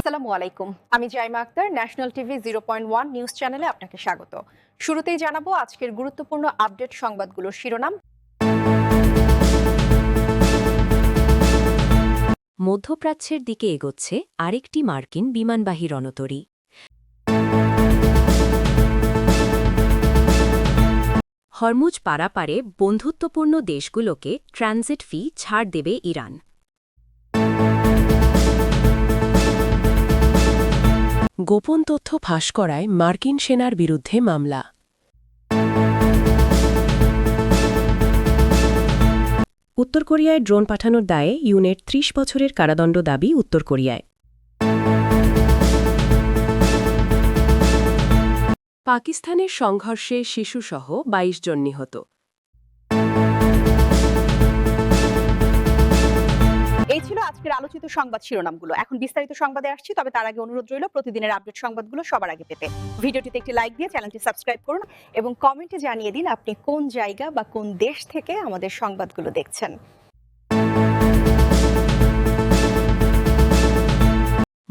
আসসালামু আলাইকুম। আমি Zaima Akter, national TV 0.1 news চ্যানেলে আপনাকে স্বাগত। শুরুতেই জানাবো আজকের গুরুত্বপূর্ণ আপডেট সংবাদগুলোর শিরোনাম। মধ্যপ্রাচ্যের দিকে এগোচ্ছে আরেকটি মার্কিন বিমানবাহী রণতরী। হরমুজ পারাপারে বন্ধুত্বপূর্ণ দেশগুলোকে ট্রানজিট ফি ছাড় দেবে ইরান। গোপন তথ্য ফাঁস করায় মার্কিন সেনার বিরুদ্ধে মামলা। উত্তর কোরিয়ায় ড্রোন পাঠানোর দায়ে ইউনের ৩০ বছরের কারাদণ্ড দাবি উত্তর কোরিয়ায়। পাকিস্তানের সংঘর্ষে শিশুসহ ২২ জন নিহত। এই ছিল আজকের আলোচিত সংবাদ শিরোনামগুলো। এখন বিস্তারিত সংবাদে আসছি, তবে তার আগে অনুরোধ রইল প্রতিদিনের আপডেট সংবাদগুলো সবার আগে পেতে ভিডিওটিতে একটি লাইক দিয়ে চ্যানেলটি সাবস্ক্রাইব করুন এবং কমেন্টে জানিয়ে দিন আপনি কোন জায়গা বা কোন দেশ থেকে আমাদের সংবাদগুলো দেখছেন।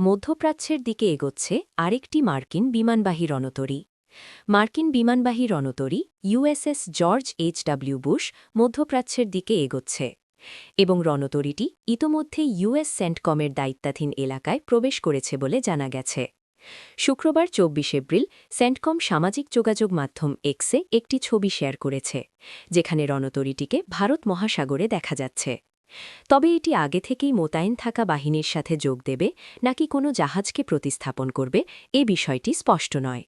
মধ্যপ্রাচ্যের দিকে এগোচ্ছে আরেকটি মার্কিন বিমানবাহী রণতরী। মার্কিন বিমানবাহী রণতরী ইউএসএস জর্জ এইচ.ডব্লিউ. বুশ মধ্যপ্রাচ্যের দিকে এগোচ্ছে এবং রণতরীটি ইতোমধ্যে ইউএস সেন্টকমের দায়িত্বাধীন এলাকায় প্রবেশ করেছে বলে জানা গেছে। শুক্রবার ২৪ এপ্রিল সেন্টকম সামাজিক যোগাযোগ মাধ্যম এক্সে একটি ছবি শেয়ার করেছে, যেখানে রণতরীটিকে ভারত মহাসাগরে দেখা যাচ্ছে। তবে এটি আগে থেকেই মোতায়েন থাকা বাহিনীর সাথে যোগ দেবে নাকি কোনো জাহাজকে প্রতিস্থাপন করবে এ বিষয়টি স্পষ্ট নয়।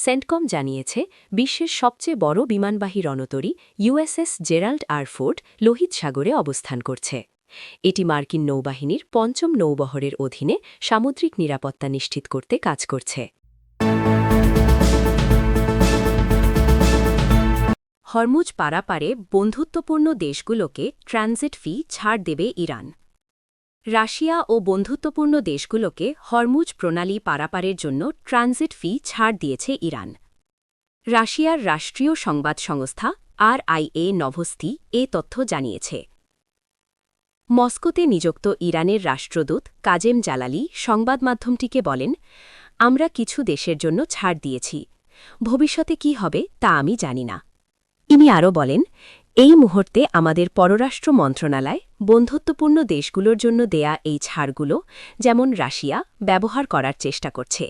সেন্টকম জানিয়েছে, বিশ্বের সবচেয়ে বড় বিমানবাহী রণতরী ইউএসএস জেরাল্ড আর ফোর্ড লোহিত সাগরে অবস্থান করছে। এটি মার্কিন নৌবাহিনীর ৫ম নৌবহরের অধীনে সামুদ্রিক নিরাপত্তা নিশ্চিত করতে কাজ করছে। হরমুজ পারাপারে বন্ধুত্বপূর্ণ দেশগুলোকে ট্রানজিট ফি ছাড় দেবে ইরান। রাশিয়া ও বন্ধুত্বপূর্ণ দেশগুলোকে হরমুজ প্রণালী পারাপারের জন্য ট্রানজিট ফি ছাড় দিয়েছে ইরান। রাশিয়ার রাষ্ট্রীয় সংবাদ সংস্থা RIA নভোস্তি এ তথ্য জানিয়েছে। মস্কোতে নিযুক্ত ইরানের রাষ্ট্রদূত কাজেম জালালি সংবাদ মাধ্যমটিকে বলেন, আমরা কিছু দেশের জন্য ছাড় দিয়েছি, ভবিষ্যতে কি হবে তা আমি জানি না। ইনি আরও বলেন, এই মুহূর্তে আমাদের পররাষ্ট্র মন্ত্রণালয় বন্ধুত্বপূর্ণ দেশগুলোর জন্য দেয়া এই ছাড়গুলো, যেমন রাশিয়া, ব্যবহার করার চেষ্টা করছে।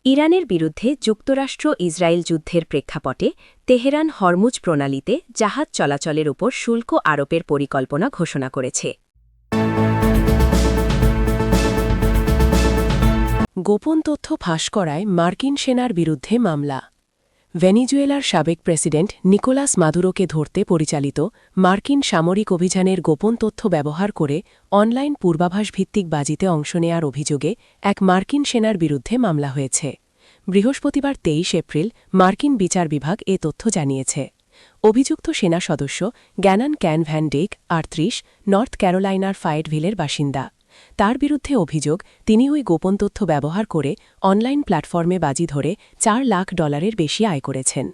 ইরানের বিরুদ্ধে যুক্তরাষ্ট্র ইসরায়েল যুদ্ধের প্রেক্ষাপটে তেহরান হরমুজ প্রণালীতে জাহাজ চলাচলের উপর শুল্ক আরোপের পরিকল্পনা ঘোষণা করেছে। গোপন তথ্য ফাঁস করায় মার্কিন সেনার বিরুদ্ধে মামলা। ভেনিজুয়েলার সাবেক প্রেসিডেন্ট নিকোলাস মাদুরোকে ধরতে পরিচালিত মার্কিন সামরিক অভিযানের গোপন তথ্য ব্যবহার করে অনলাইন পূর্বাভাস ভিত্তিক বাজিতে অংশ নেয়ার অভিযোগে এক মার্কিন সেনার বিরুদ্ধে মামলা হয়েছে। বৃহস্পতিবার ২৩ এপ্রিল মার্কিন বিচার বিভাগ এ তথ্য জানিয়েছে। অভিযুক্ত সেনা সদস্য গ্যানান ক্যান ভ্যান ডেক ৩৮ নর্থ ক্যারোলাইনার ফায়েটভিলের বাসিন্দা। তার বিরুদ্ধে অভিযোগ, তিনি ওই গোপন তথ্য ব্যবহার করে অনলাইন প্ল্যাটফর্মে বাজি ধরে $৪ লাখ বেশি আয় করেছেন।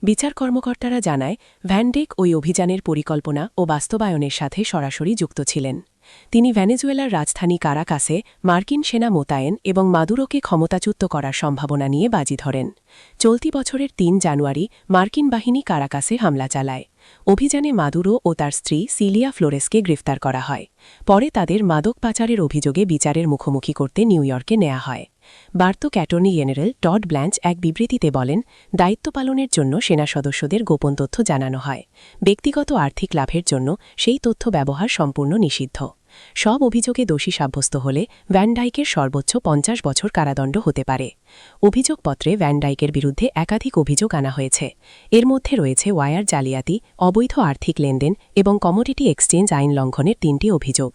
বিচার কর্মকর্তারা জানায়, ভ্যান ডেক ওই অভিযানের পরিকল্পনা ও বাস্তবায়নের সাথে সরাসরি যুক্ত ছিলেন। তিনি ভেনেজুয়েলার রাজধানী কারাকাসে মার্কিন সেনা মোতায়েন এবং মাদুরোকে ক্ষমতাচ্যুত করার সম্ভাবনা নিয়ে বাজি ধরেন। চলতি বছরের ৩ জানুয়ারি মার্কিন বাহিনী কারাকাসে হামলা চালায়। অভিযানে মাদুরো ও তার স্ত্রী সিলিয়া ফ্লোরেসকে গ্রেফতার করা হয়। পরে তাদের মাদক পাচারের অভিযোগে বিচারের মুখোমুখি করতে নিউ ইয়র্কে নেওয়া হয়। বার্তক অ্যাটর্নি জেনারেল টড ব্ল্যাঞ্চ এক বিবৃতিতে বলেন, দায়িত্ব পালনের জন্য সেনা সদস্যদের গোপন তথ্য জানানো হয়। ব্যক্তিগত আর্থিক লাভের জন্য সেই তথ্য ব্যবহার সম্পূর্ণ নিষিদ্ধ। সব অভিযোগে দোষী সাব্যস্ত হলে ভ্যান ডাইকের সর্বোচ্চ ৫০ বছর কারাদণ্ড হতে পারে। অভিযোগপত্রে ভ্যান ডাইকের বিরুদ্ধে একাধিক অভিযোগ আনা হয়েছে। এর মধ্যে রয়েছে ওয়ার জালিয়াতি, অবৈধ আর্থিক লেনদেন এবং কমোডিটি এক্সচেঞ্জ আইন লঙ্ঘনের ৩টি অভিযোগ।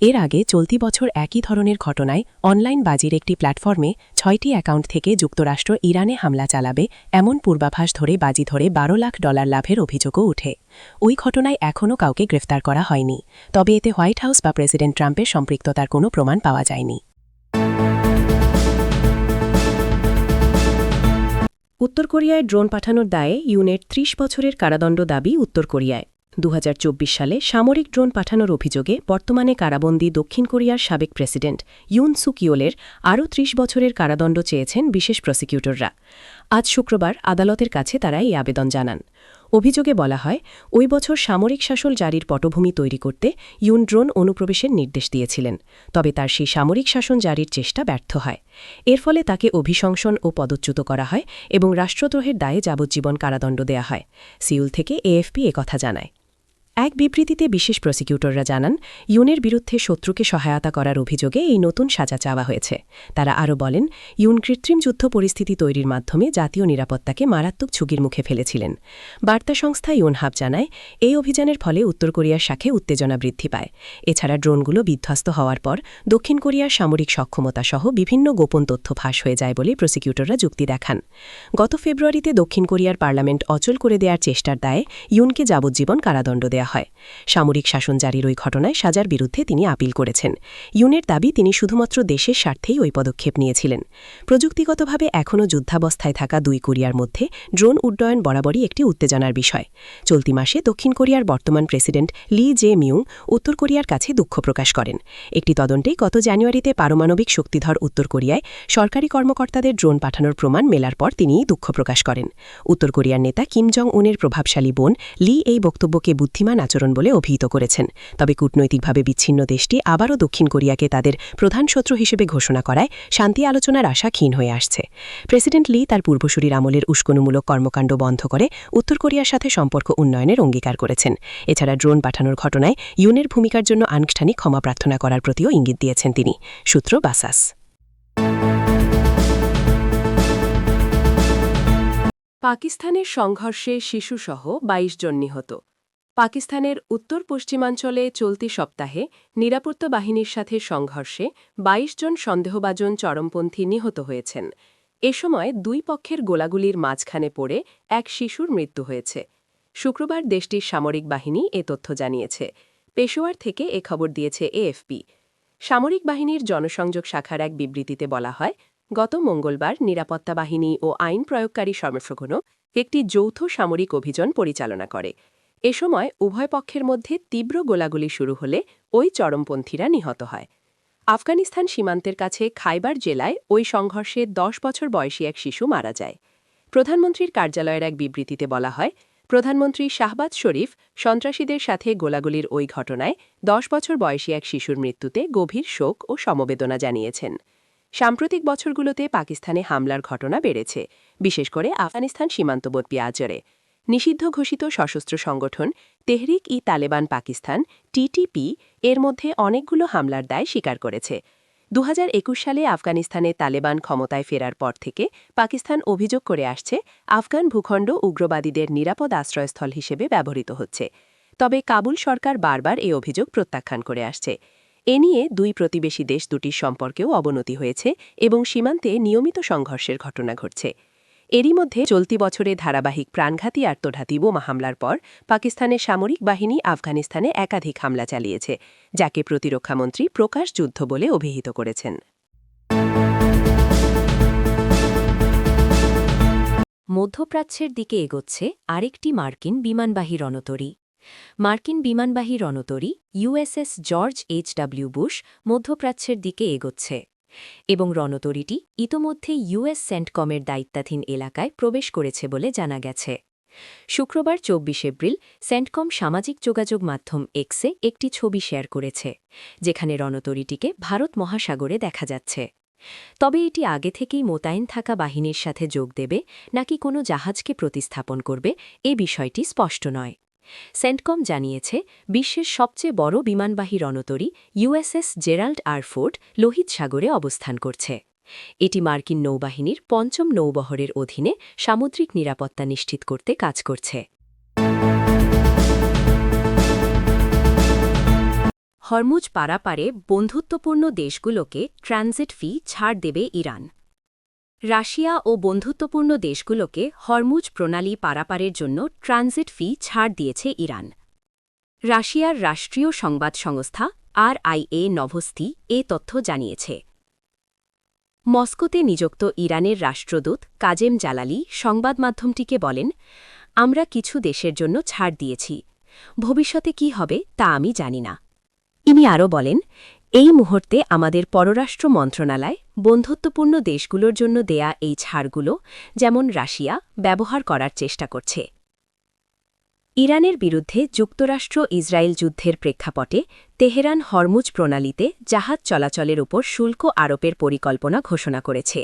এর আগে চলতি বছর একই ধরনের ঘটনায় অনলাইন বাজির একটি প্ল্যাটফর্মে ৬টি অ্যাকাউন্ট থেকে যুক্তরাষ্ট্র ইরানে হামলা চালাবে এমন পূর্বাভাস ধরে বাজি ধরে $১২ লাখ লাভের অভিযোগও ওঠে। ওই ঘটনায় এখনও কাউকে গ্রেফতার করা হয়নি, তবে এতে হোয়াইট হাউস বা প্রেসিডেন্ট ট্রাম্পের সম্পৃক্ততার কোনো প্রমাণ পাওয়া যায়নি। উত্তর কোরিয়ায় ড্রোন পাঠানোর দায়ে ইউনের ৩০ বছরের কারাদণ্ড দাবি উত্তর কোরিয়ায়। সালে সামরিক ড্রোন পাঠানোর অভিযোগে বর্তমানে কারাবন্দী দক্ষিণ কোরিয়ার সাবেক প্রেসিডেন্ট ইউন সুক ইয়োলের আরও ৩০ বছরের কারাদণ্ড চেয়েছেন বিশেষ প্রসিকিউটররা। আজ শুক্রবার আদালতের কাছে তারা এই আবেদন জানান। অভিযোগে বলা হয়, ওই বছর সামরিক শাসন জারির পটভূমি তৈরি করতে ইউন ড্রোন অনুপ্রবেশের নির্দেশ দিয়েছিলেন, তবে তার সেই সামরিক শাসন জারির চেষ্টা ব্যর্থ হয়। এর ফলে তাকে অভিশংসন ও পদচ্যুত করা হয় এবং রাষ্ট্রদ্রোহের দায়ে যাবজ্জীবন কারাদণ্ড দেয়া হয়। সিউল থেকে এএফপি একথা জানায়। এক বিবৃতিতে বিশেষ প্রসিকিউটররা জানান, ইউনের বিরুদ্ধে শত্রুকে সহায়তা করার অভিযোগে এই নতুন সাজা চাওয়া হয়েছে। তারা আরও বলেন, ইউন কৃত্রিম যুদ্ধ পরিস্থিতি তৈরির মাধ্যমে জাতীয় নিরাপত্তাকে মারাত্মক ঝুঁকির মুখে ফেলেছিলেন। বার্তা সংস্থা ইউনহাব জানায়, এই অভিযানের ফলে উত্তর কোরিয়ার সাথে উত্তেজনা বৃদ্ধি পায়। এছাড়া ড্রোনগুলো বিধ্বস্ত হওয়ার পর দক্ষিণ কোরিয়ার সামরিক সক্ষমতা সহ বিভিন্ন গোপন তথ্য ফাঁস হয়ে যায় বলে প্রসিকিউটররা যুক্তি দেখান। গত ফেব্রুয়ারিতে দক্ষিণ কোরিয়ার পার্লামেন্ট অচল করে দেওয়ার চেষ্টার দায়ে ইউনকে যাবজ্জীবন কারাদণ্ড দেয়া হয়। সামরিক শাসন জারির ওই ঘটনায় সাজার বিরুদ্ধে তিনি আপিল করেছেন। ইউনের দাবি, তিনি শুধুমাত্র দেশের স্বার্থেই ওই পদক্ষেপ নিয়েছিলেন। প্রযুক্তিগতভাবে এখনও যুদ্ধাবস্থায় থাকা দুই কোরিয়ার মধ্যে ড্রোন উড্ডয়ন বরাবরই একটি উত্তেজনার বিষয়। চলতি মাসে দক্ষিণ কোরিয়ার বর্তমান প্রেসিডেন্ট লি জে মিউং উত্তর কোরিয়ার কাছে দুঃখ প্রকাশ করেন। একটি তদন্তে গত জানুয়ারিতে পারমাণবিক শক্তিধর উত্তর কোরিয়ায় সরকারি কর্মকর্তাদের ড্রোন পাঠানোর প্রমাণ মেলার পর তিনি দুঃখ প্রকাশ করেন। উত্তর কোরিয়ার নেতা কিম জং উনের প্রভাবশালী বোন লি এই বক্তব্যকে বুদ্ধিমান আচরণ বলে অভিহিত করেছেন। তবে কূটনৈতিকভাবে বিচ্ছিন্ন দেশটি আবারও দক্ষিণ কোরিয়াকে তাদের প্রধান শত্রু হিসেবে ঘোষণা করায় শান্তি আলোচনার আশা ক্ষীণ হয়ে আসছে। প্রেসিডেন্ট লি তার পূর্বসূরির আমলের উস্কানিমূলক কর্মকাণ্ড বন্ধ করে উত্তর কোরিয়ার সাথে সম্পর্ক উন্নয়নের অঙ্গীকার করেছেন। এছাড়া ড্রোন পাঠানোর ঘটনায় ইউনের ভূমিকার জন্য আনুষ্ঠানিক ক্ষমা প্রার্থনা করার প্রতিও ইঙ্গিত দিয়েছেন তিনি। সূত্র বাসাস। পাকিস্তানের সংঘর্ষে শিশুসহ ২২ জন নিহত। পাকিস্তানের উত্তর পশ্চিমাঞ্চলে চলতি সপ্তাহে নিরাপত্তা বাহিনীর সাথে সংঘর্ষে ২২ জন সন্দেহভাজন চরমপন্থী নিহত হয়েছেন। এ সময় দুই পক্ষের গোলাগুলির মাঝখানে পড়ে এক শিশুর মৃত্যু হয়েছে। শুক্রবার দেশটির সামরিক বাহিনী এ তথ্য জানিয়েছে। পেশোয়ার থেকে এ খবর দিয়েছে এএফপি। সামরিক বাহিনীর জনসংযোগ শাখার এক বিবৃতিতে বলা হয়, গত মঙ্গলবার নিরাপত্তা বাহিনী ও আইন প্রয়োগকারী সংগঠন একটি যৌথ সামরিক অভিযান পরিচালনা করে। এ সময় উভয় পক্ষের মধ্যে তীব্র গোলাগুলি শুরু হলে ওই চরমপন্থীরা নিহত হয়। আফগানিস্তান সীমান্তের কাছে খাইবার জেলায় ওই সংঘর্ষে ১০ বছর বয়সী এক শিশু মারা যায়। প্রধানমন্ত্রীর কার্যালয়ের এক বিবৃতিতে বলা হয়, প্রধানমন্ত্রী শাহবাজ শরীফ সন্ত্রাসীদের সাথে গোলাগুলির ওই ঘটনায় ১০ বছর বয়সী এক শিশুর মৃত্যুতে গভীর শোক ও সমবেদনা জানিয়েছেন। সাম্প্রতিক বছরগুলোতে পাকিস্তানে হামলার ঘটনা বেড়েছে, বিশেষ করে আফগানিস্তান সীমান্তবর্তী আজরে। নিষিদ্ধ ঘোষিত সশস্ত্র সংগঠন তেহরিক ই তালেবান পাকিস্তান টিটিপি এর মধ্যে অনেকগুলো হামলার দায় স্বীকার করেছে। ২০২১ সালে আফগানিস্তানে তালেবান ক্ষমতায় ফেরার পর থেকে পাকিস্তান অভিযোগ করে আসছে, আফগান ভূখণ্ড উগ্রবাদীদের নিরাপদ আশ্রয়স্থল হিসেবে ব্যবহৃত হচ্ছে। তবে কাবুল সরকার বারবার এই অভিযোগ প্রত্যাখ্যান করে আসছে। এ নিয়ে দুই প্রতিবেশী দেশ দুটির সম্পর্কেও অবনতি হয়েছে এবং সীমান্তে নিয়মিত সংঘর্ষের ঘটনা ঘটছে। এরই মধ্যে চলতি বছরে ধারাবাহিক প্রাণঘাতী আত্মঘাতী বোমা হামলার পর পাকিস্তানের সামরিক বাহিনী আফগানিস্তানে একাধিক হামলা চালিয়েছে, যাকে প্রতিরক্ষামন্ত্রী প্রকাশ যুদ্ধ বলে অভিহিত করেছেন। মধ্যপ্রাচ্যের দিকে এগোচ্ছে আরেকটি মার্কিন বিমানবাহী রণতরী। মার্কিন বিমানবাহী রণতরী ইউএসএস জর্জ এইচ.ডব্লিউ. বুশ মধ্যপ্রাচ্যের দিকে এগোচ্ছে এবং রণতরীটি ইতোমধ্যে ইউএস সেন্টকমের দায়িত্বাধীন এলাকায় প্রবেশ করেছে বলে জানা গেছে। শুক্রবার ২৪ এপ্রিল সেন্টকম সামাজিক যোগাযোগ মাধ্যম এক্সে একটি ছবি শেয়ার করেছে, যেখানে রণতরীটিকে ভারত মহাসাগরে দেখা যাচ্ছে। তবে এটি আগে থেকেই মোতায়েন থাকা বাহিনীর সাথে যোগ দেবে নাকি কোনো জাহাজকে প্রতিস্থাপন করবে, এ বিষয়টি স্পষ্ট নয়। সেন্টকম জানিয়েছে, বিশ্বের সবচেয়ে বড় বিমানবাহী রণতরী ইউএসএস জেরাল্ড আর ফোর্ড লোহিত সাগরে অবস্থান করছে। এটি মার্কিন নৌবাহিনীর ৫ম নৌবহরের অধীনে সামুদ্রিক নিরাপত্তা নিশ্চিত করতে কাজ করছে। হরমুজ পারাপারে বন্ধুত্বপূর্ণ দেশগুলোকে ট্রানজিট ফি ছাড় দেবে ইরান। রাশিয়া ও বন্ধুত্বপূর্ণ দেশগুলোকে হরমুজ প্রণালী পারাপারের জন্য ট্রানজিট ফি ছাড় দিয়েছে ইরান। রাশিয়ার রাষ্ট্রীয় সংবাদ সংস্থা RIA নভোস্তি এ তথ্য জানিয়েছে। মস্কোতে নিযুক্ত ইরানের রাষ্ট্রদূত কাজেম জালালি সংবাদ মাধ্যমটিকে বলেন, আমরা কিছু দেশের জন্য ছাড় দিয়েছি, ভবিষ্যতে কি হবে তা আমি জানি না। ইনি আরও বলেন, এই মুহূর্তে আমাদের পররাষ্ট্র মন্ত্রণালয় বন্ধুত্বপূর্ণ দেশগুলোর জন্য দেয়া এই ছাড়গুলো, যেমন রাশিয়া, ব্যবহার করার চেষ্টা করছে। ইরানের বিরুদ্ধে যুক্তরাষ্ট্র ইসরায়েল যুদ্ধের প্রেক্ষাপটে তেহরান হরমুজ প্রণালীতে জাহাজ চলাচলের উপর শুল্ক আরোপের পরিকল্পনা ঘোষণা করেছে।